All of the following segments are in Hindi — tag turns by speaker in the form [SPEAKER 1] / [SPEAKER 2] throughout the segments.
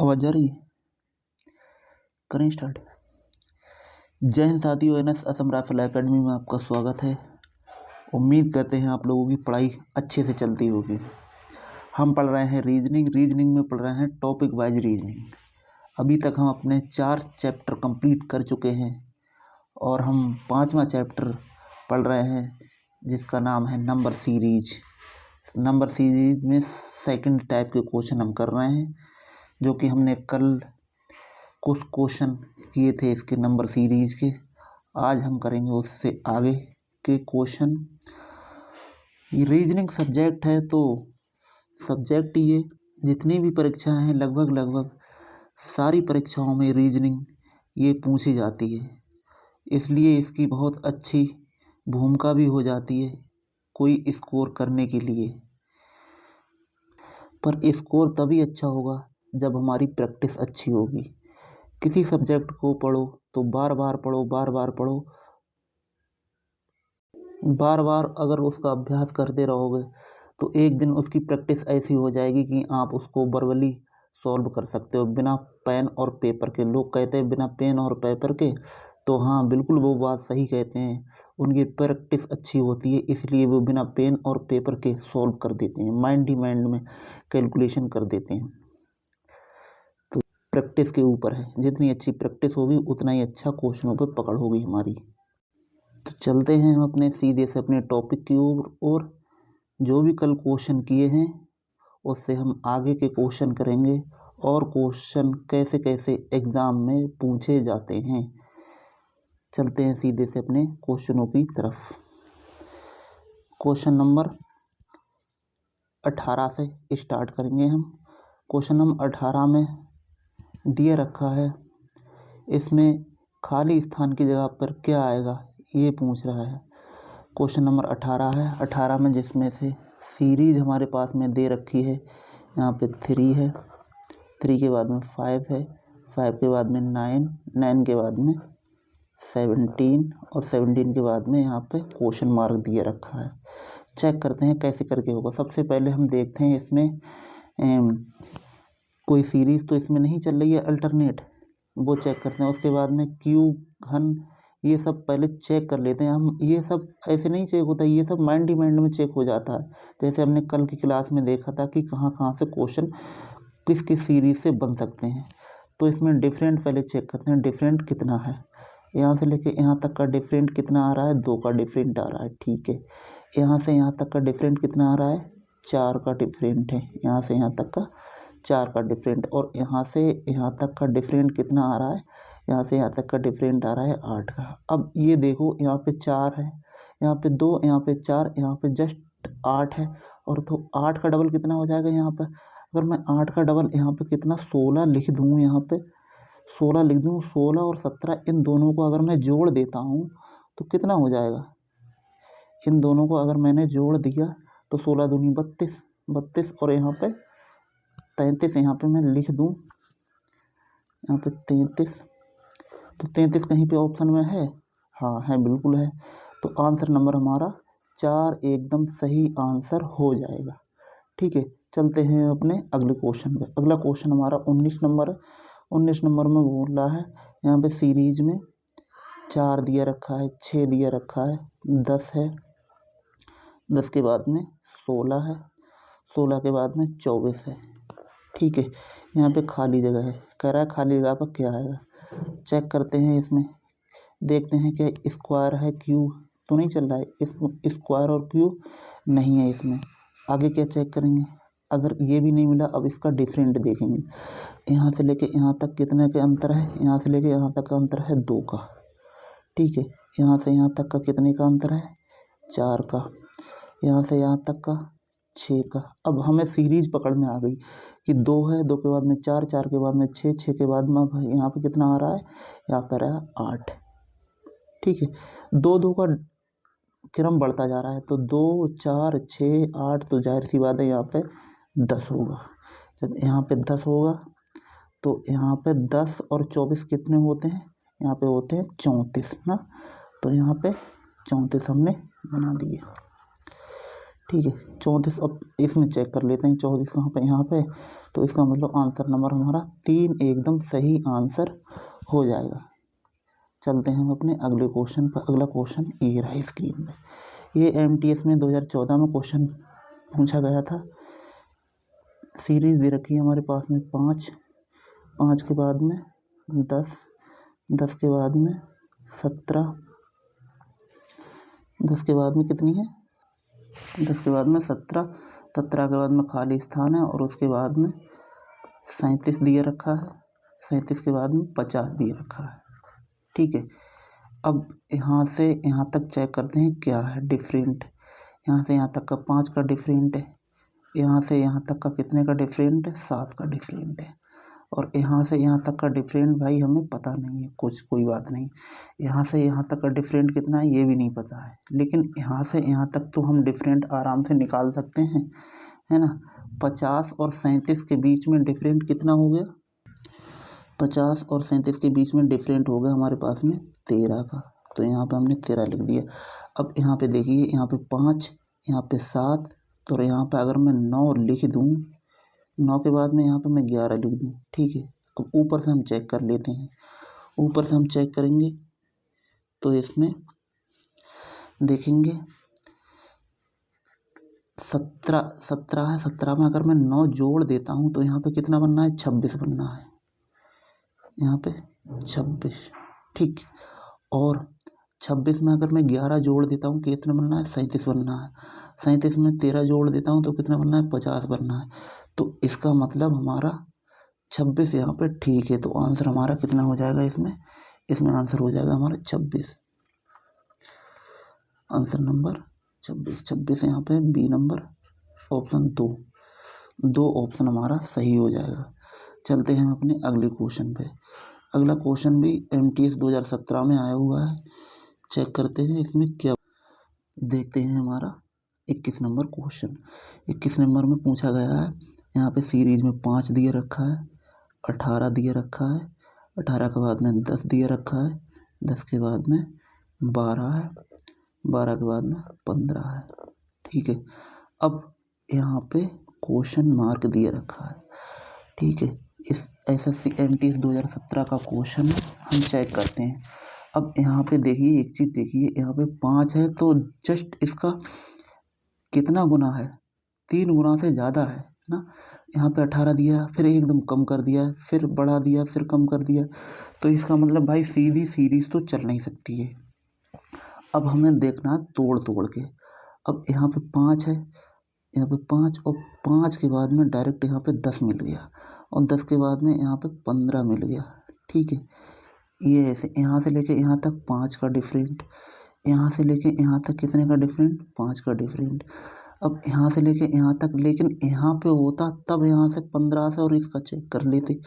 [SPEAKER 1] आवाज आ रही है? करें स्टार्ट। जय हिंद साथियों, एनएस असम राइफल एकेडमी में आपका स्वागत है। उम्मीद करते हैं आप लोगों की पढ़ाई अच्छे से चलती होगी। हम पढ़ रहे हैं रीजनिंग में पढ़ रहे हैं टॉपिक वाइज रीजनिंग। अभी तक हम अपने 4 चैप्टर कंप्लीट कर चुके हैं और हम 5वां चैप्टर पढ़ रहे हैं जिसका नाम है नंबर सीरीज। नंबर सीरीज में सेकंड टाइप के क्वेश्चन हम कर रहे हैं, जो कि हमने कल कुछ क्वेश्चन किए थे इसके नंबर सीरीज के। आज हम करेंगे उससे आगे के क्वेश्चन। ये रीजनिंग सब्जेक्ट है, तो सब्जेक्ट ये जितनी भी परीक्षाएं हैं लगभग सारी परीक्षाओं में रीजनिंग ये पूछी जाती है, इसलिए इसकी बहुत अच्छी भूमिका भी हो जाती है कोई स्कोर करने के लिए। पर स्कोर तभी अच्छा होगा जब हमारी प्रैक्टिस अच्छी होगी। किसी सब्जेक्ट को पढ़ो तो बार बार पढ़ो, बार बार अगर उसका अभ्यास करते रहोगे तो एक दिन उसकी प्रैक्टिस ऐसी हो जाएगी कि आप उसको वर्बली सॉल्व कर सकते हो बिना पेन और पेपर के। लोग कहते हैं बिना पेन और पेपर के, तो हाँ बिल्कुल वो बात सही कहते हैं। उनकी प्रैक्टिस अच्छी होती है, इसलिए वो बिना पेन और पेपर के सॉल्व कर देते हैं, माइंड ही माइंड में कैलकुलेशन कर देते हैं। तो प्रैक्टिस के ऊपर है, जितनी अच्छी प्रैक्टिस होगी उतना ही अच्छा क्वेश्चनों पर पकड़ होगी हमारी। तो चलते हैं हम अपने सीधे से अपने टॉपिक की ओर। जो भी कल क्वेश्चन किए हैं उससे हम आगे के क्वेश्चन करेंगे और क्वेश्चन कैसे कैसे एग्ज़ाम में पूछे जाते हैं। चलते हैं सीधे से अपने क्वेश्चनों की तरफ। क्वेश्चन नंबर 18 से स्टार्ट करेंगे हम। क्वेश्चन नंबर 18 में दिया रखा है, इसमें खाली स्थान की जगह पर क्या आएगा ये पूछ रहा है। क्वेश्चन नंबर 18 है। 18 में जिसमें से सीरीज हमारे पास में दे रखी है, यहाँ पे 3 है, 3 के बाद में 5 है, 5 के बाद में 9, 9 के बाद में 17 और 17 के बाद में यहाँ पे क्वेश्चन मार्क दिया रखा है। चेक करते हैं कैसे करके होगा। सबसे पहले हम देखते हैं इसमें कोई सीरीज तो इसमें नहीं चल रही है अल्टरनेट, वो चेक करते हैं। उसके बाद में क्यूब, घन, ये सब पहले चेक कर लेते हैं हम। ये सब ऐसे नहीं चेक होता, ये सब माइंड ही माइंड में चेक हो जाता है। जैसे हमने कल की क्लास में देखा था कि कहाँ कहाँ से क्वेश्चन किस किस सीरीज से बन सकते हैं। तो इसमें डिफरेंट पहले चेक करते हैं, डिफरेंट कितना है। यहाँ से लेके यहाँ तक का डिफरेंट कितना आ रहा है, 2 का डिफरेंट आ रहा है, ठीक है। यहाँ से यहाँ तक का डिफरेंट कितना आ रहा है, 4 का डिफरेंट है। यहाँ से यहाँ तक का 4 का डिफरेंट, और यहाँ से यहाँ तक का डिफरेंट कितना आ रहा है, यहाँ से यहाँ तक का डिफरेंट आ रहा है 8 का। अब ये देखो, यहाँ पे 4 है, यहाँ पे 2, यहाँ पे 4, यहाँ पे जस्ट 8 है। और तो 8 का डबल कितना हो जाएगा यहाँ पे। अगर मैं 8 का डबल यहाँ पे कितना 16 लिख दूँ, यहाँ पे 16 लिख दूँ। 16 और 17 इन दोनों को अगर मैं जोड़ देता हूँ तो कितना हो जाएगा। इन दोनों को अगर मैंने जोड़ दिया तो 16 दूनी 32, 32 और यहाँ पे 33 यहाँ पे मैं लिख दूँ, यहाँ पे 33। तो 33 कहीं पे ऑप्शन में है, हाँ है, बिल्कुल है। तो आंसर नंबर हमारा 4 एकदम सही आंसर हो जाएगा, ठीक है। चलते हैं अपने अगले क्वेश्चन पे। अगला क्वेश्चन हमारा 19 नंबर है। 19 नंबर में बोल रहा है, यहाँ पे सीरीज में 4 दिया रखा है, 6 दिया रखा है, 10 है, 10 के बाद में 16 है, 16 के बाद में 24 है, ठीक है। यहाँ पे खाली जगह है, कह रहा है खाली जगह पर क्या आएगा। चेक करते हैं, इसमें देखते हैं कि स्क्वायर है, क्यू तो नहीं चल रहा है। इस स्क्वायर और क्यू नहीं है इसमें। आगे क्या चेक करेंगे, अगर ये भी नहीं मिला, अब इसका डिफरेंट देखेंगे। यहाँ से लेके यहाँ तक कितने के अंतर है, यहाँ से लेके यहाँ तक का अंतर है 2 का, ठीक है। यहाँ से यहाँ तक का कितने का अंतर है, 4 का। यहाँ से यहाँ तक का 6 का। अब हमें सीरीज पकड़ में आ गई कि 2 है, 2 के बाद में 4, 4 के बाद में 6, 6 के बाद में अब यहाँ पे कितना आ रहा है, यहाँ पर है 8, ठीक है। 2 2 का क्रम बढ़ता जा रहा है, तो 2, 4, 6, 8, तो जाहिर सी बात है यहाँ पे 10 होगा। जब यहाँ पे 10 होगा तो यहाँ पे 10 और 24 कितने होते हैं, यहाँ पे होते हैं 34 ना। तो यहाँ पे 34 हमने बना दिए, ठीक है 34। अब इसमें चेक कर लेते हैं 34 कहाँ पे, यहाँ पे। तो इसका मतलब आंसर नंबर हमारा 3 एकदम सही आंसर हो जाएगा। चलते हैं हम अपने अगले क्वेश्चन पर। अगला क्वेश्चन ये रहा स्क्रीन पे। ये MTS में 2014 में क्वेश्चन पूछा गया था। सीरीज दे रखी है हमारे पास में 5, 5 के बाद में 10, 10 के बाद में 17, 10 के बाद में कितनी है, 10 के बाद में 17, 17 के बाद में खाली स्थान है और उसके बाद में 37 दिए रखा है, 37 के बाद में 50 दिए रखा है। ठीक है, अब यहाँ से यहाँ तक चेक करते हैं क्या है डिफरेंट। यहाँ से यहाँ तक का 5 का डिफरेंट है, यहाँ से यहाँ तक का कितने का डिफरेंट है, 7 का डिफरेंट है। और यहाँ से यहाँ तक का डिफरेंट भाई हमें पता नहीं है कुछ, कोई बात नहीं। यहाँ से यहाँ तक का डिफरेंट कितना है ये भी नहीं पता है, लेकिन यहाँ से यहाँ तक तो हम डिफरेंट आराम से निकाल सकते हैं, है ना। 50 और 37 के बीच में डिफरेंट कितना हो गया, 50 और 37 के बीच में डिफरेंट हो गया हमारे पास में 13 का। तो यहाँ पे हमने 13 लिख दिया। अब यहाँ पे देखिए, यहाँ पे 5, यहाँ पे 7, तो यहाँ पे अगर मैं 9 लिख दूँ, 9 के बाद में यहाँ पे मैं 11 लिख दूँ। ठीक है, अब ऊपर से हम चेक कर लेते हैं। ऊपर से हम चेक करेंगे तो इसमें देखेंगे 17 है, 17 में अगर मैं 9 जोड़ देता हूँ तो यहाँ पे कितना बनना है, 26 बनना है, यहाँ पे 26। ठीक, और 26 में अगर मैं 11 जोड़ देता हूँ कितना बनना है, 37 बनना है। 37 में 13 जोड़ देता हूँ तो कितना बनना है, 50 बनना है। तो इसका मतलब हमारा 26 यहाँ पे ठीक है। तो आंसर हमारा कितना हो जाएगा इसमें, इसमें आंसर हो जाएगा हमारा 26, आंसर नंबर 26। 26 यहाँ पे बी नंबर ऑप्शन 2 ऑप्शन हमारा सही हो जाएगा। चलते हैं अपने अगले क्वेश्चन पे। अगला क्वेश्चन भी MTS 2017 में आया हुआ है। चेक करते हैं इसमें क्या, देखते हैं हमारा 21 नंबर क्वेश्चन। 21 नंबर में पूछा गया है, यहाँ पे सीरीज में 5 दिए रखा है, 18 दिए रखा है, 18 के बाद में 10 दिए रखा है, 10 के बाद में 12 है, 12 के बाद में 15 है। ठीक है, अब यहाँ पे क्वेश्चन मार्क दिए रखा है। ठीक है, इस SSC MTS 2017 का क्वेश्चन हम चेक करते हैं। अब यहाँ पे देखिए एक चीज़ देखिए, यहाँ पे 5 है तो जस्ट इसका कितना गुना है, 3 गुना से ज़्यादा है ना। यहाँ पे 18 दिया, फिर एकदम कम कर दिया, फिर बढ़ा दिया, फिर कम कर दिया। तो इसका मतलब भाई सीधी सीरीज तो चल नहीं सकती है। अब हमें देखना है तोड़ तोड़ के। अब यहाँ पे 5 है, यहाँ पे 5 और 5 के बाद में डायरेक्ट यहाँ पे 10 मिल गया और 10 के बाद में यहाँ पे 15 मिल गया। ठीक है, ये ऐसे यहाँ से लेके यहाँ तक 5 का डिफरेंट, यहाँ से लेके यहाँ तक कितने का डिफरेंट, 5 का डिफरेंट। अब यहाँ से लेके यहाँ तक, लेकिन यहाँ पे होता तब यहाँ से 15 से और इसका चेक कर लेते,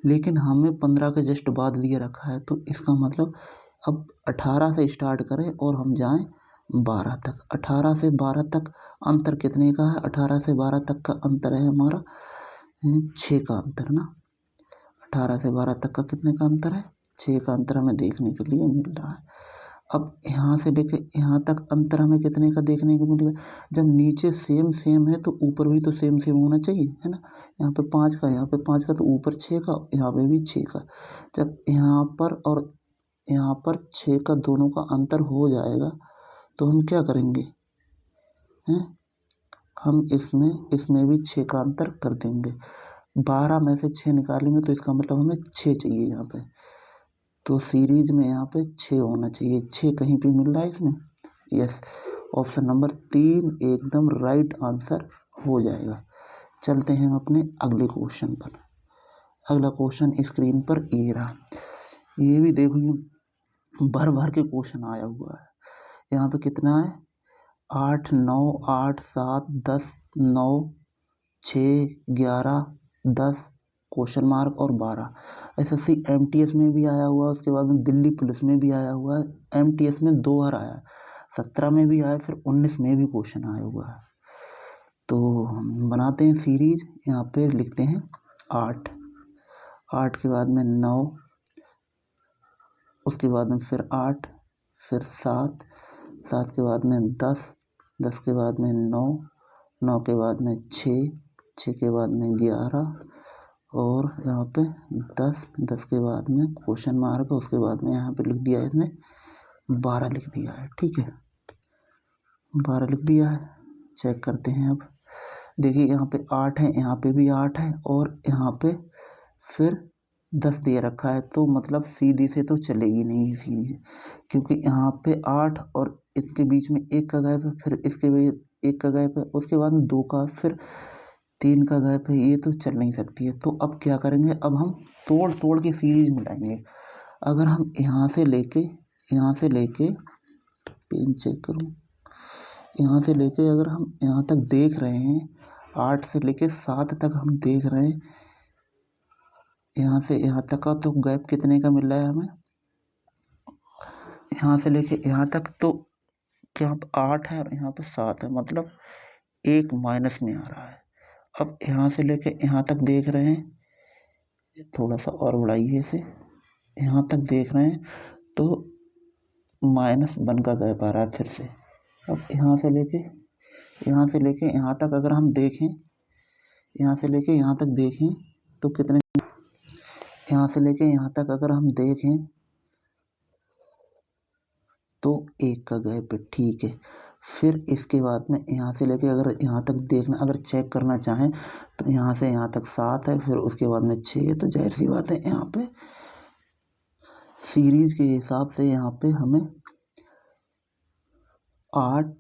[SPEAKER 1] लेकिन हमें 15 के जस्ट बाद दिए रखा है। तो इसका मतलब अब 18 से स्टार्ट करें और हम जाएं 12 तक। 18 से 12 तक अंतर कितने का है, 18 से 12 तक का अंतर है हमारा 6 का अंतर ना। 18 से 12 तक का कितने का अंतर है, 6 का अंतर हमें देखने के लिए मिल रहा है। अब यहाँ से लेके यहाँ तक अंतर हमें कितने का देखने को मिलेगा, जब नीचे सेम सेम है तो ऊपर भी तो सेम सेम होना चाहिए, है ना। यहाँ पे 5 का, यहाँ पे 5 का, तो ऊपर 6 का, यहाँ पे भी 6 का। जब यहाँ पर और यहाँ पर 6 का दोनों का अंतर हो जाएगा तो हम क्या करेंगे, हैं, हम इसमें भी 6 का अंतर कर देंगे। 12 में से 6 निकालेंगे तो इसका मतलब हमें 6 चाहिए यहाँ पे। तो सीरीज में यहाँ पे 6 होना चाहिए। 6 कहीं पे मिल रहा है इसमें, यस, ऑप्शन नंबर 3 एकदम राइट आंसर हो जाएगा। चलते हैं हम अपने अगले क्वेश्चन पर। अगला क्वेश्चन स्क्रीन पर ये रहा। ये भी देखो, ये भर भर के क्वेश्चन आया हुआ है। यहाँ पे कितना है, 8, 9, 8, 7, 10, 9, 6, 11, 10 क्वेश्चन मार्क और 12। SSC MTS में भी आया हुआ है, उसके बाद में दिल्ली पुलिस में भी आया हुआ है। MTS में 2 बार आया है, 17 में भी आया, फिर 19 में भी क्वेश्चन आया हुआ है। तो हम बनाते हैं सीरीज, यहाँ पे लिखते हैं 8, 8 के बाद में 9, उसके बाद में फिर 8, फिर 7, 7 के बाद में 10, 10 के बाद में 9, 9 के बाद में 6, 6 के बाद में 11 और यहाँ पे 10, 10 के बाद में क्वेश्चन मार्क, उसके बाद में यहाँ पे लिख दिया है इसने 12 लिख दिया है। ठीक है, 12 लिख दिया है। चेक करते हैं अब। देखिए यहाँ पे 8 है, यहाँ पे भी 8 है और यहाँ पे फिर 10 दे रखा है, तो मतलब सीधी से तो चलेगी नहीं ये सीरीज, क्योंकि यहाँ पे 8 और इसके बीच में 1 का गैप है, फिर इसके भी 1 का गैप है, उसके बाद में 2 का, फिर 3 का गैप है, ये तो चल नहीं सकती है। तो अब क्या करेंगे, अब हम तोड़ तोड़ के सीरीज मिलाएंगे। अगर हम यहाँ से लेके पेन चेक करूँ, यहाँ से लेके अगर हम यहाँ तक देख रहे हैं, 8 से लेके 7 तक हम देख रहे हैं, यहाँ से यहाँ तक का तो गैप कितने का मिल रहा है हमें, यहाँ से लेके यहाँ तक तो क्या 8 है और यहाँ पे 7 है, मतलब 1 माइनस में आ रहा है। अब यहाँ से लेके यहाँ तक देख रहे हैं, थोड़ा सा और बढ़ाइए इसे, यहाँ तक देख रहे हैं तो -1 का गैप आ रहा है फिर से। अब यहाँ से लेके यहाँ तक अगर हम देखें, यहाँ से लेके यहाँ तक देखें तो कितने, यहाँ से लेके यहाँ तक अगर हम देखें तो 1 का गैप है। ठीक है, फिर इसके बाद में यहाँ से लेके अगर यहाँ तक देखना, अगर चेक करना चाहें तो यहाँ से यहाँ तक 7 है, फिर उसके बाद में 6 है, तो जाहिर सी बात है यहाँ पे सीरीज के हिसाब से यहाँ पे हमें 8,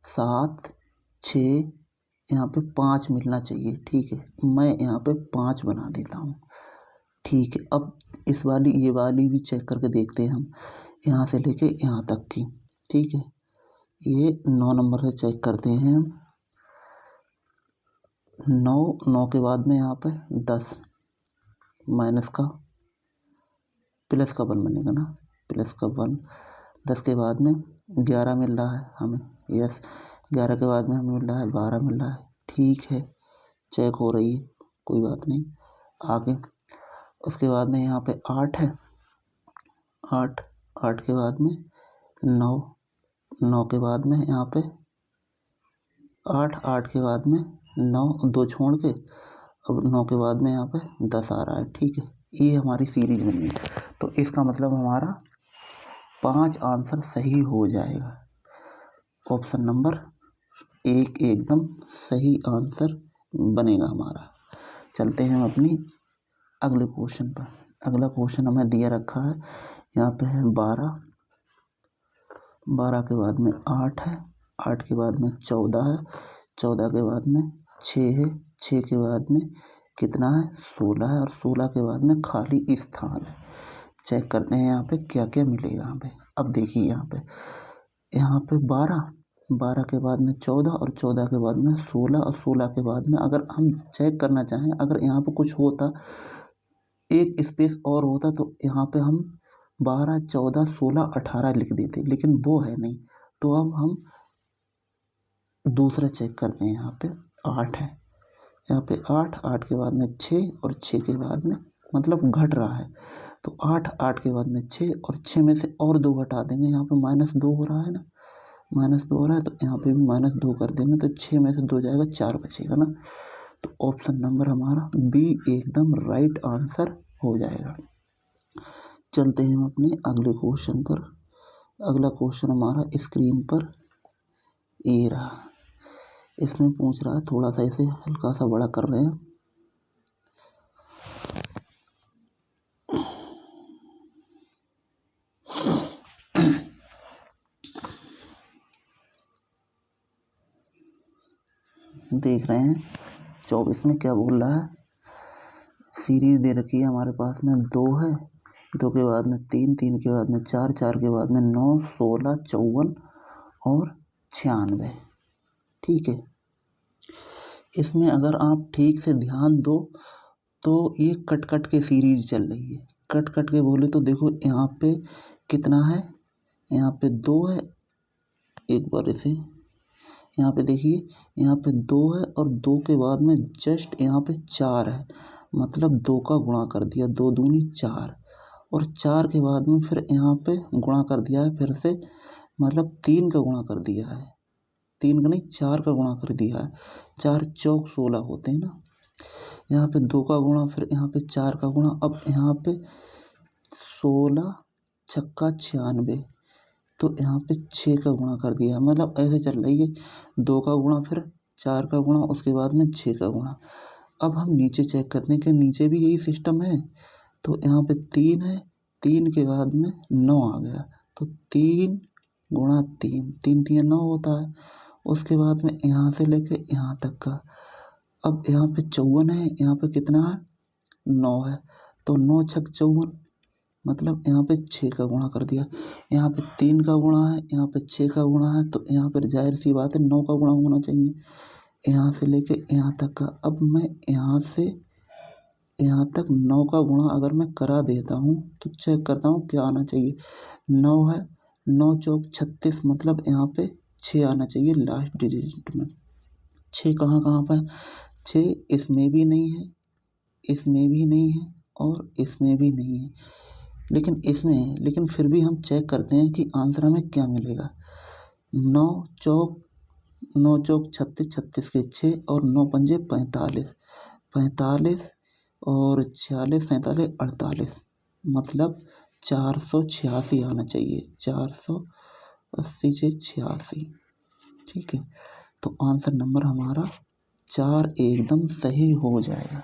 [SPEAKER 1] 7, 6, यहाँ पे 5 मिलना चाहिए। ठीक है, मैं यहाँ पे 5 बना देता हूँ। ठीक है, अब ये वाली भी चेक करके देखते हैं हम, यहाँ से लेके यहाँ तक की। ठीक है, ये 9 नंबर से चेक करते हैं हम। 9 के बाद में यहाँ पे 10 माइनस का प्लस का 1 बनेगा ना, प्लस का 1। 10 के बाद में 11 मिल रहा है हमें, यस। 11 के बाद में हमें मिल रहा है 12 मिल रहा है। ठीक है, चेक हो रही है, कोई बात नहीं। आगे उसके बाद में यहाँ पे 8 है, 8 के बाद में 9, 9 के बाद में यहाँ पे 8 के बाद में 9, 2 छोड़ के अब 9 के बाद में यहाँ पे 10 आ रहा है। ठीक है, ये हमारी सीरीज बनी है, तो इसका मतलब हमारा 5 आंसर सही हो जाएगा। ऑप्शन नंबर 1 एकदम सही आंसर बनेगा हमारा। चलते हैं हम अपनी अगले क्वेश्चन पर। अगला क्वेश्चन हमें दिया रखा है, यहाँ पे है 12, 12 के बाद में 8 है, 8 के बाद में 14 है, 14 के बाद में 6 है, 6 के बाद में कितना है 16 है, और 16 के बाद में खाली स्थान है। चेक करते हैं यहाँ पे क्या क्या मिलेगा यहाँ पे। अब देखिए यहाँ पे 12 के बाद में 14 और 14 के बाद में 16 और 16 के बाद में अगर हम चेक करना चाहें, अगर यहाँ पे कुछ होता, एक स्पेस और होता, तो यहाँ पे हम 12, 14, 16, 18 लिख देते, लेकिन वो है नहीं। तो अब हम दूसरा चेक करते हैं। यहाँ पे 8 है, यहाँ पे 8 के बाद में 6 और 6 के बाद में मतलब घट रहा है, तो 8 के बाद में 6 और 6 में से और 2 घटा देंगे। यहाँ पे -2 हो रहा है ना, -2 हो रहा है, तो यहाँ पे भी -2 कर देंगे, तो 6 में से 2 जाएगा, 4 बचेगा ना। तो ऑप्शन नंबर हमारा बी एकदम राइट आंसर हो जाएगा। चलते हैं हम अपने अगले क्वेश्चन पर। अगला क्वेश्चन हमारा स्क्रीन पर ये रहा। इसमें पूछ रहा है, थोड़ा सा इसे हल्का सा बड़ा कर रहे हैं। देख रहे हैं 24 में क्या बोल रहा है। सीरीज दे रखी है हमारे पास में 2 है, 2 के बाद में 3, 3 के बाद में 4, 4 के बाद में 9, 16, 54 और 96। ठीक है, इसमें अगर आप ठीक से ध्यान दो तो ये कट के सीरीज चल रही है। कट के बोले तो देखो यहाँ पे कितना है, यहाँ पे 2 है, एक बार इसे यहाँ पे देखिए, यहाँ पे 2 है और 2 के बाद में जस्ट यहाँ पे 4 है, मतलब 2 का गुणा कर दिया, 2 दूनी 4, और 4 के बाद में फिर यहाँ पे गुणा कर दिया है फिर से, मतलब 3 का गुणा कर दिया है। 3 का नहीं 4 का गुणा कर दिया है। 4 चौक 16 होते हैं ना। यहाँ पे 2 का गुणा, फिर यहाँ पे 4 का गुणा, अब यहाँ पे 16 छक्का 96, तो यहाँ पे 6 का गुणा कर दिया। मतलब ऐसे चल रही है, 2 का गुणा फिर 4 का गुणा, उसके बाद में 6 का गुणा। अब हम नीचे चेक करते हैं कि नीचे भी यही सिस्टम है। तो यहाँ पे 3 है, 3 के बाद में 9 आ गया, तो 3 गुणा 3, 3 3 9 होता है। उसके बाद में यहाँ से लेके यहाँ तक का, अब यहाँ पे 54 है, यहाँ पे कितना है 9 है, तो 9 छक 54, मतलब यहाँ पे 6 का गुणा कर दिया। यहाँ पे 3 का गुणा है, यहाँ पे 6 का गुणा है, तो यहाँ पर जाहिर सी बात है 9 का गुणा होना चाहिए। यहाँ से लेके यहाँ तक का, अब मैं यहाँ से यहाँ तक 9 का गुणा अगर मैं करा देता हूँ तो चेक करता हूँ क्या आना चाहिए। 9 है, 9 चौक 36, मतलब यहाँ पे 6 आना चाहिए लास्ट डिजिट में। 6 कहाँ कहाँ पर, 6 इसमें भी नहीं है, इसमें भी नहीं है, और इसमें भी नहीं है, लेकिन इसमें है। लेकिन फिर भी हम चेक करते हैं कि आंसर हमें क्या मिलेगा। 9 चौक 36, 36 के 6 और 9 पंजे 45, 45 और 46 47 48, मतलब 486 आना चाहिए। 480 से 86, ठीक है। तो आंसर नंबर हमारा 4 एकदम सही हो जाएगा।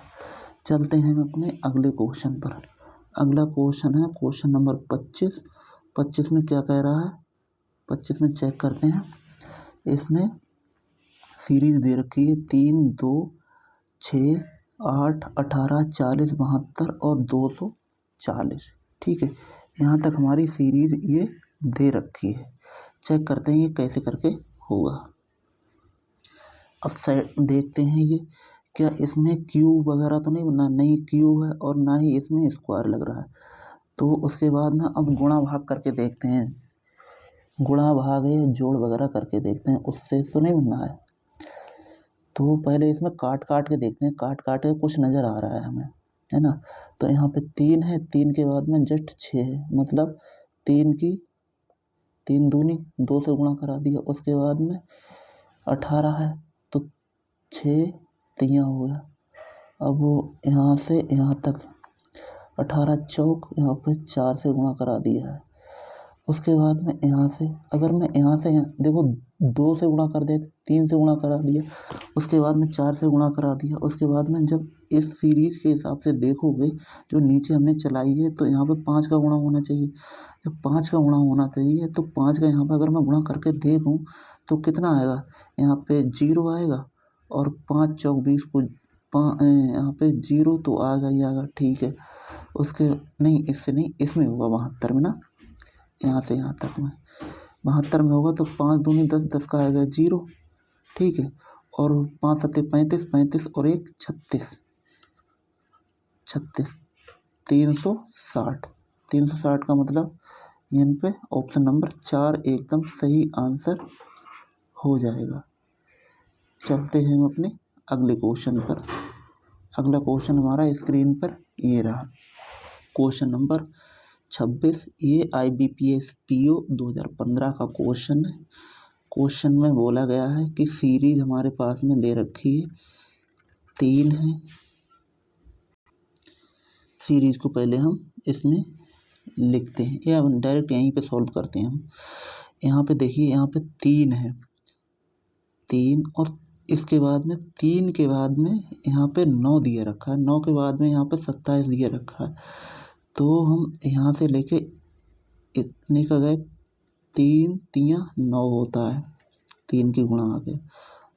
[SPEAKER 1] चलते हैं हम अपने अगले क्वेश्चन पर। अगला क्वेश्चन है क्वेश्चन नंबर 25। 25 में क्या कह रहा है, 25 में चेक करते हैं। इसमें सीरीज दे रखी है 3 2 6 8 18 40 72 और 240, ठीक है। यहाँ तक हमारी सीरीज ये दे रखी है। चेक करते हैं ये कैसे करके होगा। अब साइड देखते हैं ये क्या इसमें क्यूब वगैरह तो नहीं बना, नहीं क्यूब है और ना ही इसमें स्क्वायर लग रहा है। तो उसके बाद में अब गुणा भाग करके देखते हैं, गुणा भाग या जोड़ वगैरह करके देखते हैं, उससे तो नहीं बनना है। तो पहले इसमें काट काट के देखते हैं, काट काट के कुछ नज़र आ रहा है हमें, है ना। तो यहाँ पे 3 है, 3 के बाद में जस्ट 6 है, मतलब 3 की 3 दूनी 2 से गुणा करा दिया। उसके बाद में 18 है, तो 6 तियाँ हो गया। अब वो यहाँ से यहाँ तक 18 चौक यहाँ पे 4 से गुणा करा दिया है। उसके बाद में यहाँ से अगर मैं यहाँ से देखो 2 से गुणा कर दे, 3 से गुणा करा दिया, उसके बाद में 4 से गुणा करा दिया। उसके बाद में जब इस सीरीज़ के हिसाब से देखोगे जो नीचे हमने चलाई है, तो यहाँ पे 5 का गुणा होना चाहिए। जब 5 का गुणा होना चाहिए तो 5 का यहाँ पर अगर मैं गुणा करके देखूँ तो कितना आएगा, यहाँ पे 0 आएगा, और 5 चौक 20 को यहाँ पे 0 तो आएगा ही आएगा, ठीक है। उसके नहीं, इससे नहीं, इसमें होगा 72 में ना, यहाँ से यहाँ तक में 72 में होगा। तो 5 दूनी 10, 10 का आएगा 0, ठीक है। और 5 सत्ते 35, 35 और 1 36, 36 360, 360 का मतलब यहाँ पे ऑप्शन नंबर 4 एकदम सही आंसर हो जाएगा। चलते हैं हम अपने अगले क्वेश्चन पर। अगला क्वेश्चन हमारा स्क्रीन पर ये रहा, क्वेश्चन नंबर 26। ये IBPS PO 2015 का क्वेश्चन है। क्वेश्चन में बोला गया है कि सीरीज हमारे पास में दे रखी है 3 है। सीरीज को पहले हम इसमें लिखते हैं या डायरेक्ट यहीं पे सॉल्व करते हैं हम। यहाँ पे देखिए, यहाँ पे 3 है, 3 और इसके बाद में 3 के बाद में यहाँ पे 9 दिया रखा है, 9 के बाद में यहाँ पे 27 दिया रखा है। तो हम यहाँ से लेके इतने का गए, 3 तियाँ 9 होता है, 3 की गुणा आ गया,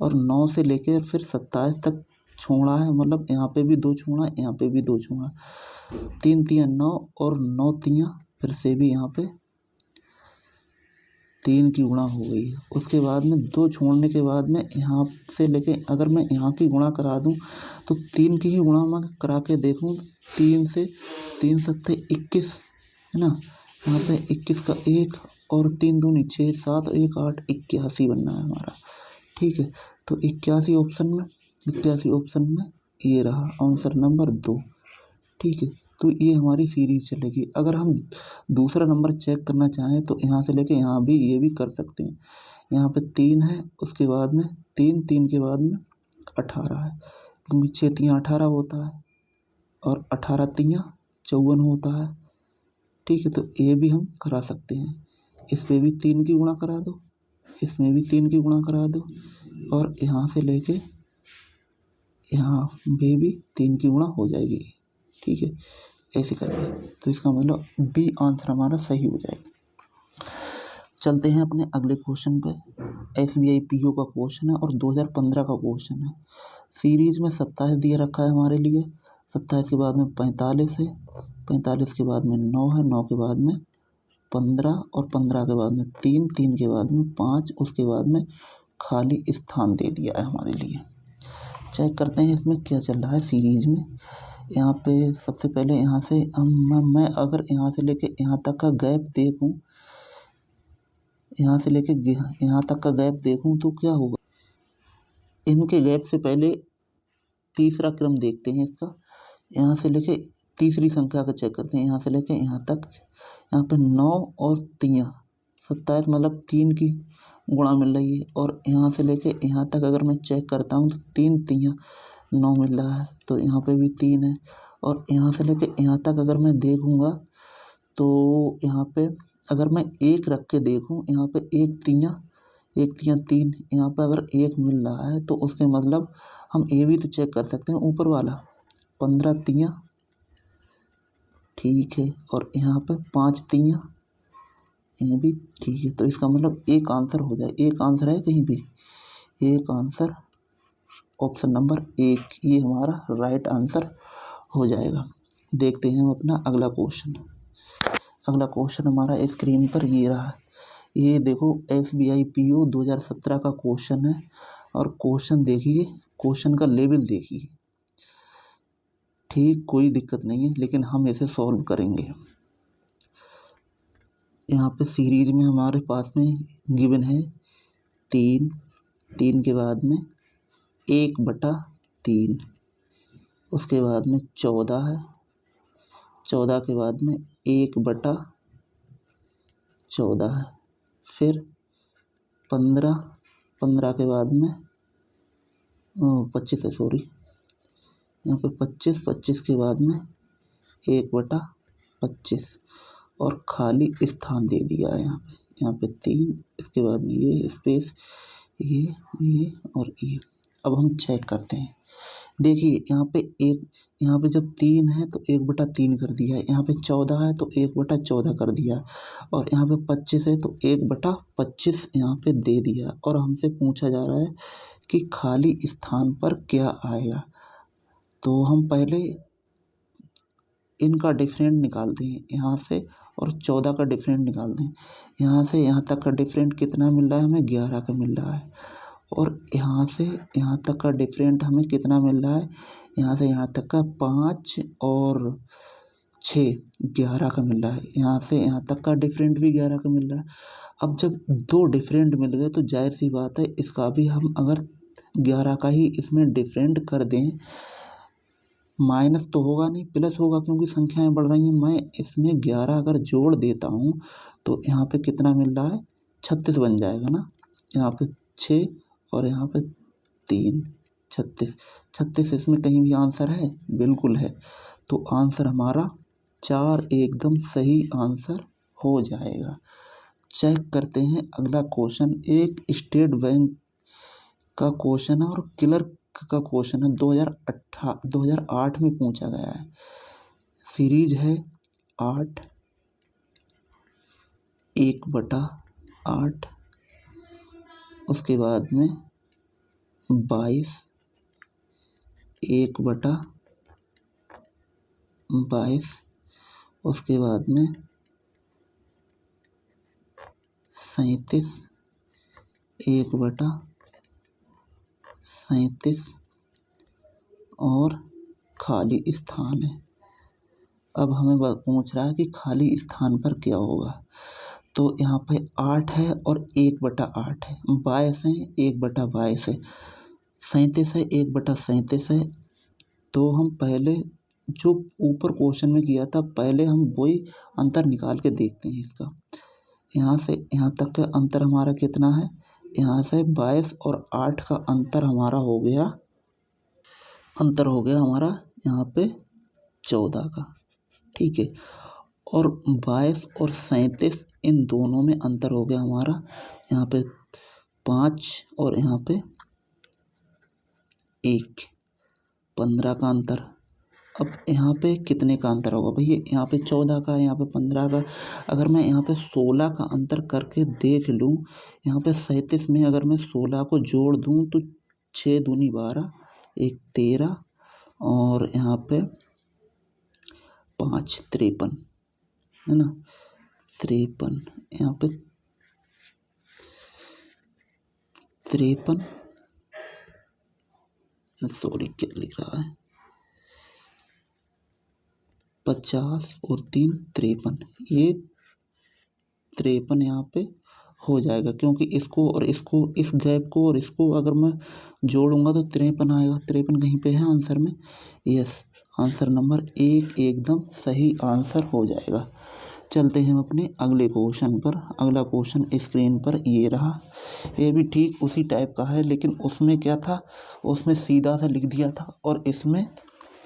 [SPEAKER 1] और 9 से लेके फिर 27 तक छोड़ा है, मतलब यहाँ पे भी 2 छोड़ा, यहाँ पे भी 2 छोड़ा, 3 तियाँ 9 और 9 तियाँ फिर से भी यहाँ पे 3 की गुणा हो गई है। उसके बाद में 2 छोड़ने के बाद में यहाँ से लेके अगर मैं यहाँ की गुणा करा दूँ तो 3 की ही गुणा मैं करा के देखूँ, 3 से 3 सत्ते 21 है ना, यहाँ पे 21 का 1 और 3 दूनी 6 7 और 1 8, 81 बनना है हमारा, ठीक है। तो 81 ऑप्शन में, 81 ऑप्शन में ये रहा आंसर नंबर 2, ठीक है। तो ये हमारी सीरीज चलेगी। अगर हम दूसरा नंबर चेक करना चाहें तो यहाँ से लेके यहाँ भी ये भी कर सकते हैं। यहाँ पे 3 है, उसके बाद में 3, 3 के बाद में 18 है, क्योंकि 6 तियाँ 18 होता है और 18 तियाँ 54 होता है। ठीक है, तो ये भी हम करा सकते हैं। इस पे भी 3 की गुणा करा दो, इसमें भी 3 की गुणा करा दो और यहाँ से लेके यहाँ भी 3 की गुणा हो जाएगी। ठीक है, ऐसे करिए तो इसका मतलब बी आंसर हमारा सही हो जाएगा। चलते हैं अपने अगले क्वेश्चन पे। SBI PO का क्वेश्चन है और 2015 का क्वेश्चन है। सीरीज में 27 दिया रखा है हमारे लिए। 27 के बाद में 45 है, 45 के बाद में 9 है, 9 के बाद में 15 और 15 के बाद में 3, 3 के बाद में 5, उसके बाद में खाली स्थान दे दिया है हमारे लिए। चेक करते हैं इसमें क्या चल रहा है सीरीज में। यहाँ पे सबसे पहले यहाँ से मैं अगर यहाँ से लेके यहाँ तक का गैप देखूँ, यहाँ से लेके यहाँ तक का गैप देखूँ तो क्या होगा। इनके गैप से पहले तीसरा क्रम देखते हैं इसका। यहाँ से लेके तीसरी संख्या का चेक करते हैं, यहाँ से लेके यहाँ तक। यहाँ पे 9 और 3 27 मतलब 3 की गुणा मिल रही है और यहाँ से लेके यहाँ तक अगर मैं चेक करता हूँ तो 3 3 9 मिल रहा है, तो यहाँ पे भी 3 है। और यहाँ से लेके यहाँ तक अगर मैं देखूँगा तो यहाँ पे अगर मैं 1 रख के देखूँ, यहाँ पे 1 3 3, यहाँ पे अगर 1 मिल रहा है तो उसके मतलब हम ये भी तो चेक कर सकते हैं ऊपर वाला 15 3, ठीक है, और यहाँ पे 5 3, ये भी ठीक है। तो इसका मतलब एक आंसर हो जाए। एक आंसर है कहीं भी, एक आंसर ऑप्शन नंबर 1 ये हमारा राइट आंसर हो जाएगा। देखते हैं हम अपना अगला क्वेश्चन। अगला क्वेश्चन हमारा स्क्रीन पर ये रहा। ये देखो SBI PO 2017 का क्वेश्चन है और क्वेश्चन देखिए, क्वेश्चन का लेवल देखिए। ठीक, कोई दिक्कत नहीं है, लेकिन हम इसे सॉल्व करेंगे। यहाँ पे सीरीज में हमारे पास में गिवन है 3, 3 के बाद में 1/3, उसके बाद में 14 है, 14 के बाद में 1/14 है, फिर 15, 15 के बाद में 25 है, सॉरी, यहाँ पे 25, 25 के बाद में 1/25 और खाली स्थान दे दिया है यहाँ पे 3, इसके बाद में ये स्पेस, ये और ये। अब हम चेक करते हैं। देखिए यहाँ पे जब 3 है तो 1/3 कर दिया है, यहाँ पे 14 है तो 1/14 कर दिया है, और यहाँ पे 25 है तो 1/25 यहाँ पे दे दिया। और हमसे पूछा जा रहा है कि खाली स्थान पर क्या आएगा। तो हम पहले इनका डिफरेंट निकालते हैं यहाँ से, और 14 का डिफरेंट निकालते हैं। यहाँ से यहाँ तक का डिफरेंट कितना मिल रहा है हमें, 11 का मिल रहा है। और यहाँ से यहाँ तक का डिफरेंट हमें कितना मिल रहा है, यहाँ से यहाँ तक का 5 और 6 11 का मिल रहा है। यहाँ से यहाँ तक का डिफरेंट भी 11 का मिल रहा है। अब जब 2 डिफरेंट मिल गए तो जाहिर सी बात है इसका भी हम अगर 11 का ही इसमें डिफरेंट कर दें, माइनस तो होगा नहीं, प्लस होगा, क्योंकि संख्याएं बढ़ रही हैं। मैं इसमें 11 अगर जोड़ देता हूँ तो यहाँ पे कितना मिल रहा है, 36 बन जाएगा ना। यहाँ पे 6 और यहाँ पे 3, 36, 36 इसमें कहीं भी आंसर है, बिल्कुल है। तो आंसर हमारा 4 एकदम सही आंसर हो जाएगा। चेक करते हैं अगला क्वेश्चन। एक स्टेट बैंक का क्वेश्चन है और क्लर्क का क्वेश्चन है, 2008 में पूछा गया है। सीरीज है 8, 1/8, उसके बाद में 22, 1/22, उसके बाद में 37, 1/37 और खाली स्थान है। अब हमें पूछ रहा है कि खाली स्थान पर क्या होगा। तो यहाँ पे 8 है और 1/8 है, 22 है, 1/22 है, 37 है, 1/37 है। तो हम पहले जो ऊपर क्वेश्चन में किया था, पहले हम वही अंतर निकाल के देखते हैं इसका। यहाँ से यहाँ तक का अंतर हमारा कितना है, यहाँ से 22 और 8 का अंतर हमारा हो गया हमारा यहाँ पे 14 का, ठीक है। और 22 और 37 इन दोनों में अंतर हो गया हमारा यहाँ पे 5 और यहाँ पे 1, 15 का अंतर। अब यहाँ पे कितने का अंतर होगा भैया? यहाँ पे 14 का, यहाँ पे 15 का। अगर मैं यहाँ पे 16 का अंतर करके देख लूँ, यहाँ पे 37 में अगर मैं 16 को जोड़ दूँ तो 6 दूनी 12, 1 13 और यहाँ पे 5 53, है ना, 53। यहाँ पे 53, सॉरी क्या लिख रहा है, 50 और 3 53, ये 53 यहाँ पे हो जाएगा, क्योंकि इसको और इसको, इस गैप को और इसको अगर मैं जोड़ूंगा तो 53 आएगा। 53 कहीं पे है आंसर में, यस, आंसर नंबर 1 एकदम सही आंसर हो जाएगा। चलते हैं हम अपने अगले क्वेश्चन पर। अगला क्वेश्चन स्क्रीन पर ये रहा, ये भी ठीक उसी टाइप का है, लेकिन उसमें क्या था, उसमें सीधा सा लिख दिया था और इसमें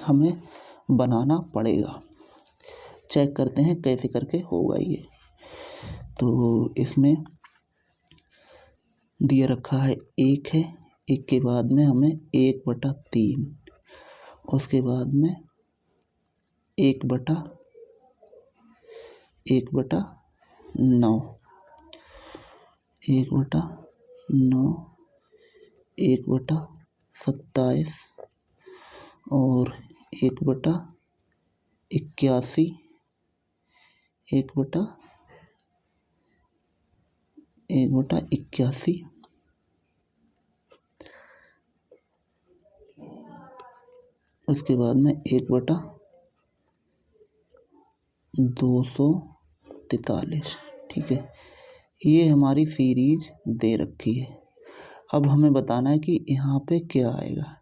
[SPEAKER 1] हमें बनाना पड़ेगा। चेक करते हैं कैसे करके होगा ये। तो इसमें दिया रखा है 1 है, 1 के बाद में हमें 1/3, उसके बाद में 1/9, 1/9, 1/27 और 1/81, 1/81, उसके बाद में 1/243, ठीक है। ये हमारी सीरीज दे रखी है। अब हमें बताना है कि यहाँ पे क्या आएगा।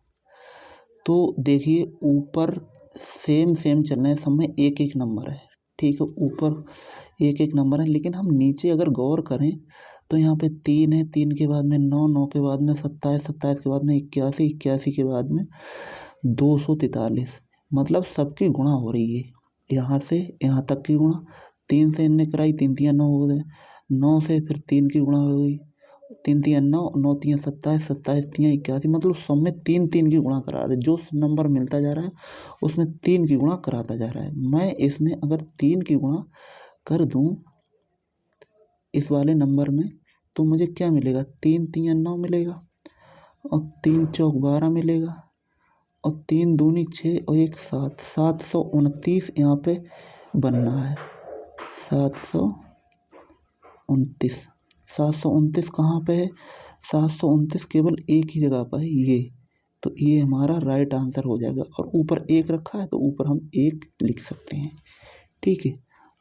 [SPEAKER 1] तो देखिए ऊपर सेम चलना है, सब में एक एक नंबर है, ठीक है, ऊपर एक एक नंबर है, लेकिन हम नीचे अगर गौर करें तो यहाँ पे 3 है, 3 के बाद में 9, 9 के बाद में 27, 27 के बाद में 81, 81 के बाद में 243, मतलब सबकी गुणा हो रही है, यहाँ से यहाँ तक की गुणा। 3 से इनने कराई, 3 3 9 हो गए, 9 से फिर 3 की गुणा हो गई, 3 3 9, 9 3 27, 27 3 81, मतलब सब में 3 3 की गुणा करा रहे, जो नंबर मिलता जा रहा है उसमें 3 की गुणा कराता जा रहा है। मैं इसमें अगर 3 की गुणा कर दूं इस वाले नंबर में तो मुझे क्या मिलेगा, 3 3 9 मिलेगा और 3 चौक 12 मिलेगा और 3 दूनी 6 और 1 7, 729 यहाँ पे बनना है। 729, 729 कहाँ पे है, 729 केवल एक ही जगह पर है, ये, तो ये हमारा राइट आंसर हो जाएगा। और ऊपर 1 रखा है तो ऊपर हम 1 लिख सकते हैं, ठीक है।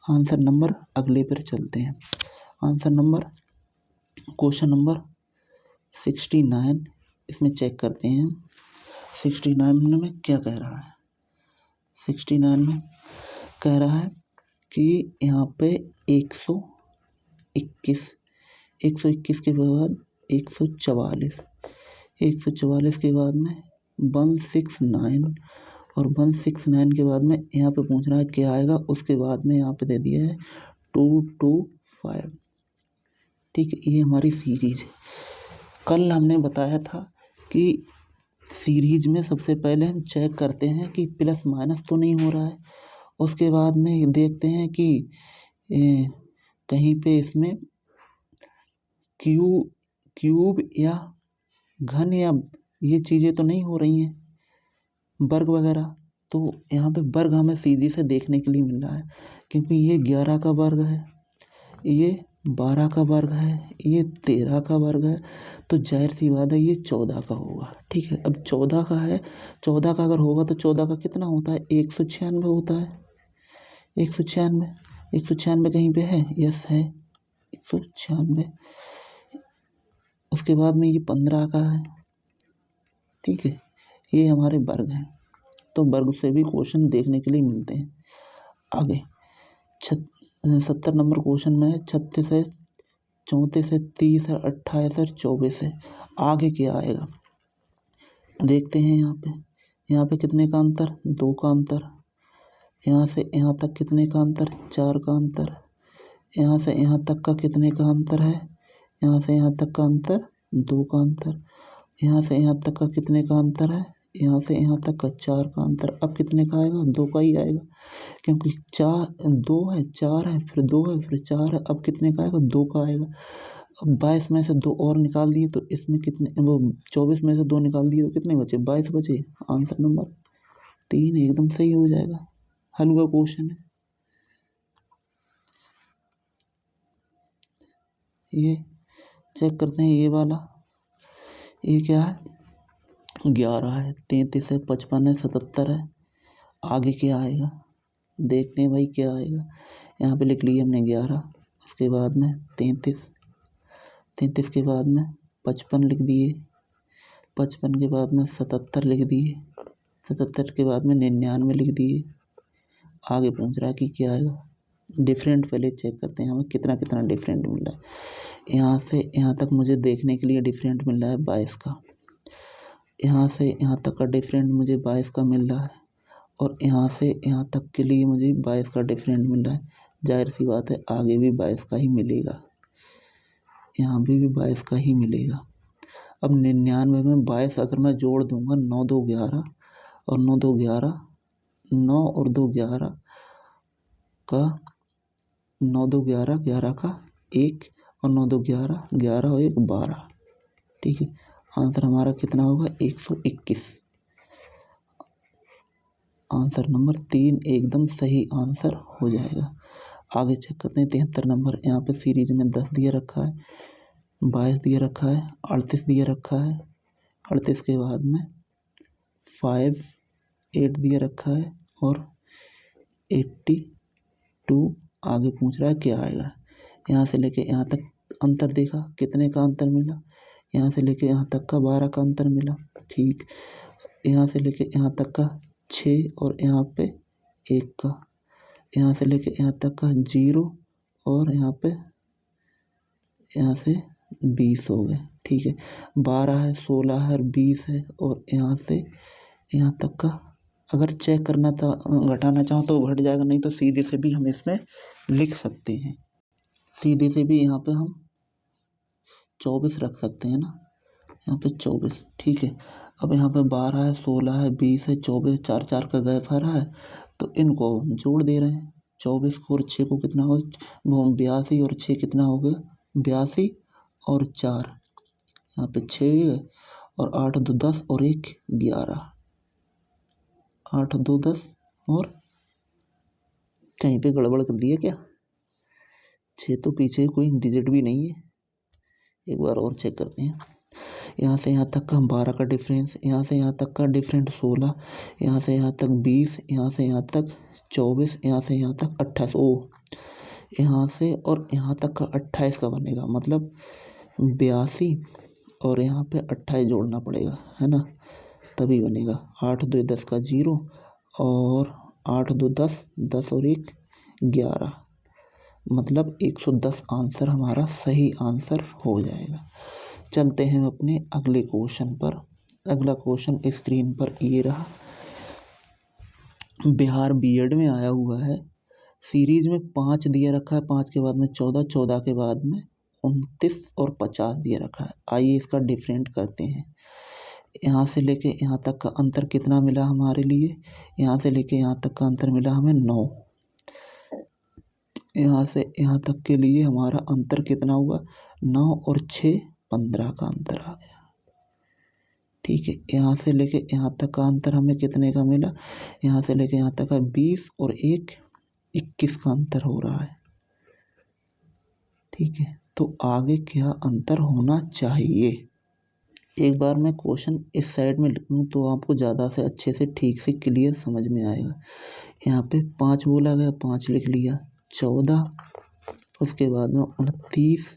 [SPEAKER 1] आंसर नंबर अगले पर चलते हैं। आंसर नंबर, क्वेश्चन नंबर 69, इसमें चेक करते हैं 69 में क्या कह रहा है। 69 में कह रहा है कि यहाँ पे 121, 121 के बाद 144, 144 के बाद में 169 और 169 के बाद में यहाँ पे पूछ रहा है क्या आएगा, उसके बाद में यहाँ पे दे दिया है 225, ठीक है। ये हमारी सीरीज है। कल हमने बताया था कि सीरीज में सबसे पहले हम चेक करते हैं कि प्लस माइनस तो नहीं हो रहा है, उसके बाद में देखते हैं कि कहीं पे इसमें क्यूब या घन या ये चीज़ें तो नहीं हो रही हैं, वर्ग वगैरह। तो यहाँ पे वर्ग हमें सीधी से देखने के लिए मिल रहा है, क्योंकि ये 11 का वर्ग है, ये 12 का वर्ग है, ये 13 का वर्ग है, तो जाहिर सी बात है ये 14 का होगा, ठीक है। अब 14 का है, 14 का अगर होगा तो 14 का कितना होता है, 196 होता है, 196, 196 कहीं पे है, यस है 196। उसके बाद में ये 15 का है, ठीक है। ये हमारे वर्ग हैं, तो वर्ग से भी क्वेश्चन देखने के लिए मिलते हैं। आगे 70 नंबर क्वेश्चन में 36 है, 34 है, 30 है, 28 है, 24 है। आगे क्या आएगा देखते हैं। यहाँ पे कितने का अंतर, 2 का अंतर। यहाँ से यहाँ तक कितने का अंतर, 4 का अंतर। यहाँ से यहाँ तक का कितने का अंतर है, यहाँ से यहाँ तक का अंतर 2 का अंतर। यहाँ से यहाँ तक का कितने का अंतर है, यहाँ से यहाँ तक का 4 का अंतर। अब कितने का आएगा, 2 का ही आएगा, क्योंकि 2 है, 4 है, फिर 2 है, फिर 4 है। अब कितने का आएगा, 2 का आएगा। अब 22 में से 2 और निकाल दिए तो इसमें कितने, वो 24 में से 2 निकाल दिए तो कितने बचे, 22 बचे। आंसर नंबर 3 एकदम सही हो जाएगा। हल्का क्वेश्चन है ये। चेक करते हैं ये वाला, ये क्या है, 11 है, 33 है, 55 है, 77 है। आगे क्या आएगा देखते हैं भाई क्या आएगा। यहाँ पे लिख लिया हमने 11, उसके बाद में 33 के बाद में 55 लिख दिए, 55 के बाद में 77 लिख दिए, 77 के बाद में 99 लिख दिए। आगे पूछ रहा है कि क्या आएगा। डिफरेंट पहले चेक करते हैं हमें कितना कितना डिफरेंट मिल रहा है। यहाँ से यहाँ तक मुझे देखने के लिए डिफरेंट मिल रहा है 22 का। यहाँ से यहाँ तक का डिफरेंट मुझे 22 का मिल रहा है, और यहाँ से यहाँ तक के लिए मुझे 22 का डिफरेंट मिल रहा है। जाहिर सी बात है आगे भी 22 का ही मिलेगा, यहाँ भी 22 का ही मिलेगा। अब 99 में 22 अगर मैं जोड़ दूंगा, 9 2 11 और 9 2 11, 9 और 2 11 का 9 2 11, 11 का 1 और 9 2 11, 11 और 1 12। ठीक है, आंसर हमारा कितना होगा, 121। आंसर नंबर 3 एकदम सही आंसर हो जाएगा। आगे चेक करते हैं 73 नंबर। यहाँ पे सीरीज में 10 दिया रखा है, 22 दिया रखा है, 38 दिया रखा है, 38 के बाद में 8 दिया रखा है, और 82। आगे पूछ रहा है क्या आएगा। यहाँ से लेके यहाँ तक अंतर देखा, कितने का अंतर मिला, यहाँ से लेके यहाँ तक का 12 का अंतर मिला। ठीक, यहाँ से लेके यहाँ तक का 6 और यहाँ पे 1 का, यहाँ से लेके यहाँ तक का 0 और यहाँ पे यहाँ से 20 हो गए। ठीक है, 12 है, 16 है और 20 है, और यहाँ से यहाँ तक का अगर चेक करना था, घटाना चाहो तो घट जाएगा, नहीं तो सीधे से भी हम इसमें लिख सकते हैं। सीधे से भी यहाँ पे हम 24 रख सकते हैं ना, यहाँ पे 24। ठीक है, अब यहाँ पे 12 है, 16 है, 20 है, 24, 4 4 का गैप आ रहा है, तो इनको हम जोड़ दे रहे हैं। 24 को और 6 को कितना हो, वो 82 और 6 कितना हो गया, 82 और 4 यहाँ पे 6 और 8 2 10 और 1 11, 8 2 10 और कहीं पे गड़बड़ कर दिया क्या, 6 तो पीछे कोई डिजिट भी नहीं है। एक बार और चेक करते हैं। यहाँ से यहाँ तक का 12 का डिफरेंस, यहाँ से यहाँ तक का डिफरेंट 16, यहाँ से यहाँ तक 20, यहाँ से यहाँ तक 24, यहाँ से यहाँ तक 28। ओ, यहाँ से और यहाँ तक का 28 का बनेगा, मतलब 82 और यहाँ पे 28 जोड़ना पड़ेगा, है ना, तभी बनेगा। 8 2 10 का 0 और 8 2 10, 10 और 1 11, मतलब 110 आंसर हमारा सही आंसर हो जाएगा। चलते हैं अपने अगले क्वेश्चन पर। अगला क्वेश्चन स्क्रीन पर ये रहा। बिहार बीएड में आया हुआ है, सीरीज में 5 दिया रखा है, 5 के बाद में 14, 14 के बाद में 29 और 50 दिया रखा है। आइए इसका डिफरेंट करते हैं। यहाँ से लेके यहाँ तक का अंतर कितना मिला हमारे लिए, यहाँ से लेके यहाँ तक का अंतर मिला हमें 9। यहाँ से यहाँ तक के लिए हमारा अंतर कितना हुआ, 9 और 6 15 का अंतर आ गया। ठीक है, यहाँ से लेके यहाँ तक का अंतर हमें कितने का मिला, यहाँ से लेके यहाँ तक का 20 और 1 21 का अंतर हो रहा है। ठीक है, तो आगे क्या अंतर होना चाहिए। एक बार मैं क्वेश्चन इस साइड में लिखूँ तो आपको ज़्यादा से अच्छे से ठीक से क्लियर समझ में आएगा। यहाँ पे 5 बोला गया, 5 लिख लिया, 14, उसके बाद में 29,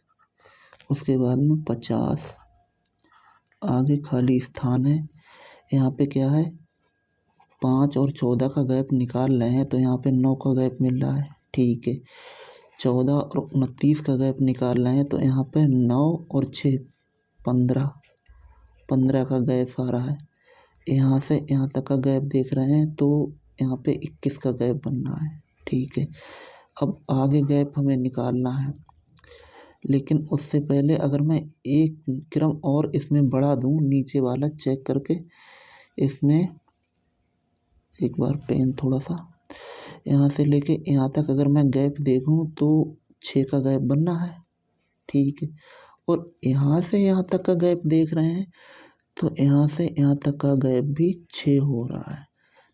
[SPEAKER 1] उसके बाद में 50, आगे खाली स्थान है। यहाँ पे क्या है, 5 और 14 का गैप निकाल रहे हैं तो यहाँ पे 9 का गैप मिल रहा है। ठीक है, 14 और 29 का गैप निकाल रहे हैं तो यहाँ पे 9 और 6 15 का गैप आ रहा है। यहाँ से यहाँ तक का गैप देख रहे हैं तो यहाँ पे 21 का गैप बनना है। ठीक है, अब आगे गैप हमें निकालना है, लेकिन उससे पहले अगर मैं एक क्रम और इसमें बढ़ा दूँ नीचे वाला चेक करके, इसमें एक बार पेन थोड़ा सा यहाँ से लेके यहाँ तक अगर मैं गैप देखूँ तो 6 का गैप बनना है। ठीक है, और यहाँ से यहाँ तक का गैप देख रहे हैं तो यहाँ से यहाँ तक का गैप भी 6 हो रहा है।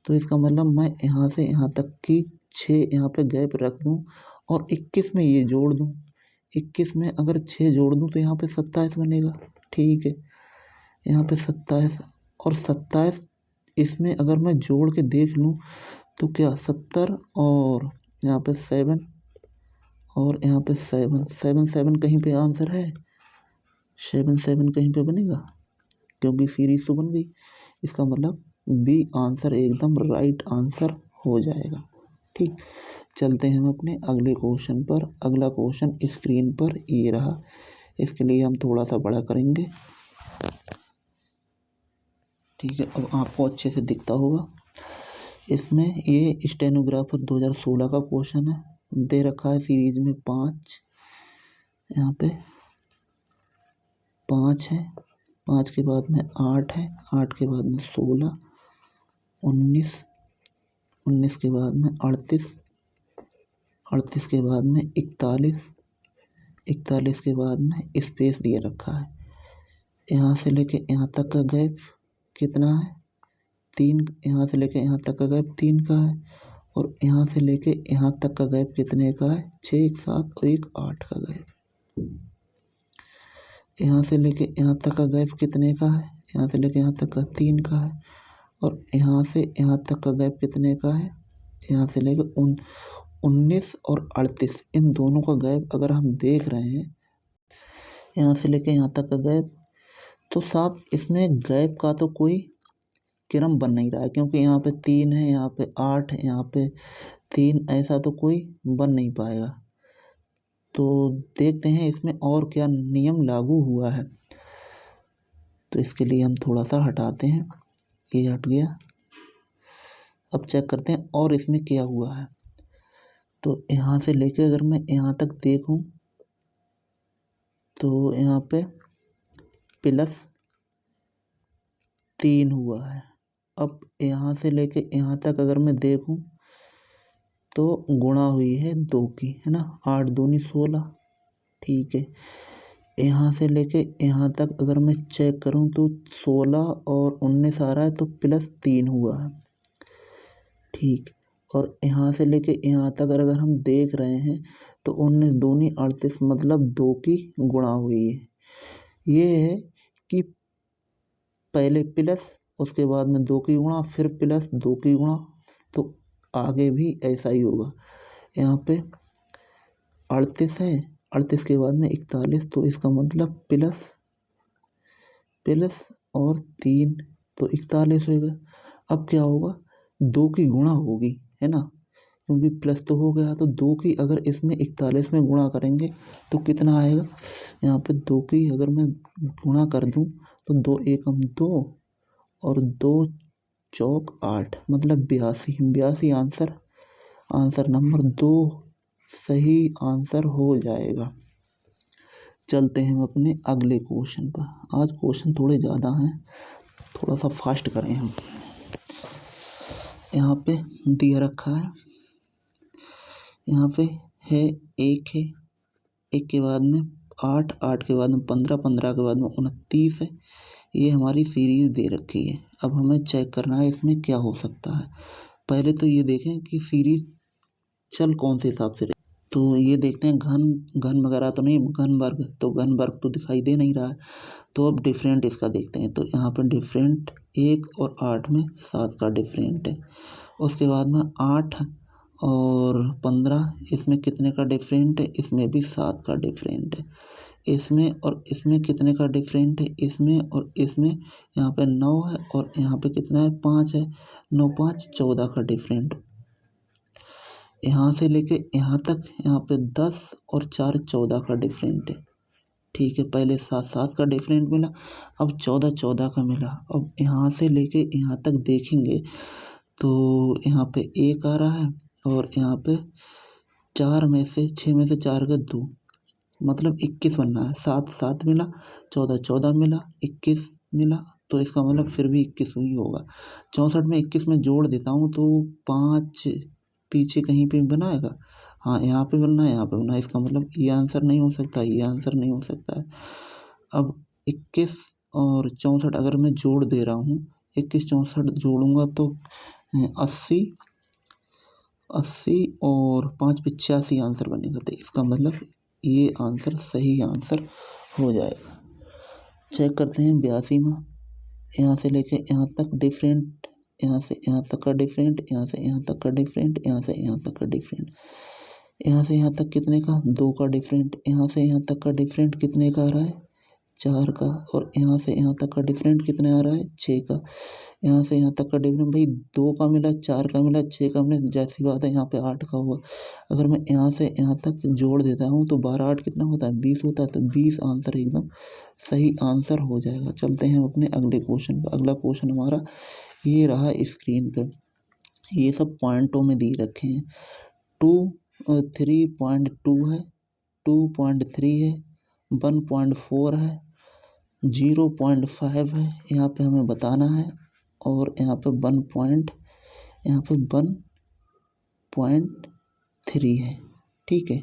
[SPEAKER 1] तो इसका मतलब मैं यहाँ से यहाँ तक की 6 यहाँ पे गैप रख दूँ और 21 में ये जोड़ दूँ। 21 में अगर 6 जोड़ दूँ तो यहाँ पे 27 बनेगा। ठीक है, यहाँ पे 27 और 27 इसमें अगर मैं जोड़ के देख लूँ तो क्या 70 और यहाँ पे 7 और यहाँ पे 7 कहीं पे आंसर है, 7 कहीं पे बनेगा क्योंकि सीरीज तो बन गई। इसका मतलब बी आंसर एकदम राइट आंसर हो जाएगा। ठीक, चलते हैं हम अपने अगले क्वेश्चन पर। अगला क्वेश्चन स्क्रीन पर ये रहा, इसके लिए हम थोड़ा सा बड़ा करेंगे। ठीक है, अब आपको अच्छे से दिखता होगा। इसमें ये स्टेनोग्राफर 2016 का क्वेश्चन है, दे रखा है सीरीज में 5, यहाँ पे 5 है, 5 के बाद में 8 है, 8 के बाद में 16, 19, 19 के बाद में 38, 38 के बाद में 41, 41 के बाद में स्पेस दिया रखा है। यहाँ से लेके यहाँ तक का गैप कितना है, 3। यहाँ से लेके यहाँ तक का गैप 3 का है और यहाँ से लेके यहाँ तक का गैप कितने का है, 6, एक 7 और एक 8 का गैप। यहाँ से लेके यहाँ तक का गैप कितने का है, यहाँ से लेके यहाँ तक का 3 का है और यहाँ से यहाँ तक का गैप कितने का है, यहाँ से लेके 19 और 38, इन दोनों का गैप अगर हम देख रहे हैं यहाँ से लेके यहाँ तक का गैप, तो साफ इसमें गैप का तो कोई क्रम बन नहीं रहा है क्योंकि यहाँ पे 3 है, यहाँ पे 8 है, यहाँ पे 3, ऐसा तो कोई बन नहीं पाएगा। तो देखते हैं इसमें और क्या नियम लागू हुआ है। तो इसके लिए हम थोड़ा सा हटाते हैं, ये हट गया। अब चेक करते हैं और इसमें क्या हुआ है। तो यहाँ से लेके अगर मैं यहाँ तक देखूँ तो यहाँ पे +3 हुआ है। अब यहाँ से लेके यहाँ तक अगर मैं देखूँ तो गुणा हुई है 2 की, है ना, 8 दूनी 16। ठीक है, यहाँ से लेके यहाँ तक अगर मैं चेक करूँ तो 16 और 19 आ रहा है तो +3 हुआ है। ठीक, और यहाँ से लेके यहाँ तक अगर हम देख रहे हैं तो 19 दूनी 38 मतलब 2 की गुणा हुई है। ये है कि पहले प्लस, उसके बाद में 2 की गुणा, फिर प्लस 2 की गुणा, तो आगे भी ऐसा ही होगा। यहाँ पे 38 है, 38 के बाद में 41, तो इसका मतलब प्लस और 3 तो 41 होगा। अब क्या होगा, 2 की गुणा होगी, है ना, क्योंकि प्लस तो हो गया, तो 2 की अगर इसमें 41 में गुणा करेंगे तो कितना आएगा। यहाँ पे 2 की अगर मैं गुणा कर दूँ तो 2 एकम 2 और 2 चौक 8 मतलब 82 आंसर नंबर 2 सही आंसर हो जाएगा। चलते हैं हम अपने अगले क्वेश्चन पर। आज क्वेश्चन थोड़े ज़्यादा हैं, थोड़ा सा फास्ट करें हम। यहाँ पे दिया रखा है, यहाँ पे है 1 है, 1 के बाद में 8, 8 के बाद में 15, 15 के बाद में 29 है। ये हमारी सीरीज दे रखी है। अब हमें चेक करना है इसमें क्या हो सकता है। पहले तो ये देखें कि सीरीज चल कौन से हिसाब से रही। तो ये देखते हैं घन वगैरह तो नहीं, घन वर्ग, तो घन वर्ग तो दिखाई दे नहीं रहा है। तो अब डिफरेंट इसका देखते हैं। तो यहाँ पर डिफरेंट 1 और 8 में 7 का डिफरेंट है। उसके बाद में 8 और 15, इसमें कितने का डिफरेंट है, इसमें भी 7 का डिफरेंट है। इसमें और इसमें कितने का डिफरेंट है, इसमें और इसमें यहाँ पे 9 है और यहाँ पे कितना है, 5 है। 9 5 14 का डिफरेंट। यहाँ से लेके यहाँ तक यहाँ पे 10 और 4 14 का डिफरेंट है। ठीक है, पहले 7 7 का डिफरेंट मिला, अब 14 14 का मिला। अब यहाँ से लेके यहाँ तक देखेंगे तो यहाँ पे 1 आ रहा है और यहाँ पे 4 में से 6 में से 4 का 2, मतलब 21 बनना है। 7 7 मिला, 14 14 मिला, 21 मिला, तो इसका मतलब फिर भी 21 ही होगा। 64 में 21 में जोड़ देता हूँ तो 5 पीछे कहीं पे बनाएगा। हाँ, यहाँ पे बनना है, यहाँ पे बनना है। इसका मतलब ये आंसर नहीं हो सकता, ये आंसर नहीं हो सकता है। अब 21 और 64 अगर मैं जोड़ दे रहा हूँ, 21 64 जोड़ूंगा तो 80 80 और 5 85 आंसर बनेगा। तो इसका मतलब ये आंसर सही आंसर हो जाएगा। चेक करते हैं 82 में। यहाँ से लेके यहाँ तक डिफरेंट, यहाँ से यहाँ तक का डिफरेंट, यहाँ से यहाँ तक का डिफरेंट, यहाँ से यहाँ तक का डिफरेंट, यहाँ से यहाँ तक कितने का 2 का डिफरेंट, यहाँ से यहाँ तक का डिफरेंट कितने का आ रहा है 4 का, और यहाँ से यहाँ तक का डिफरेंट कितने आ रहा है 6 का। यहाँ से यहाँ तक का डिफरेंट भाई 2 का मिला, 4 का मिला, 6 का मिला, जैसी बात है यहाँ पे 8 का हुआ। अगर मैं यहाँ से यहाँ तक जोड़ देता हूँ तो 12 8 कितना होता है 20 होता है। तो 20 आंसर एकदम सही आंसर हो जाएगा। चलते हैं अपने अगले क्वेश्चन पर। अगला क्वेश्चन हमारा ये रहा स्क्रीन पे। ये सब पॉइंटों में दी रखे हैं। 3.2 है, 2.3 है, 1.4 है, 0.5 है, यहाँ पे हमें बताना है, और यहाँ पे 1.3 है। ठीक है।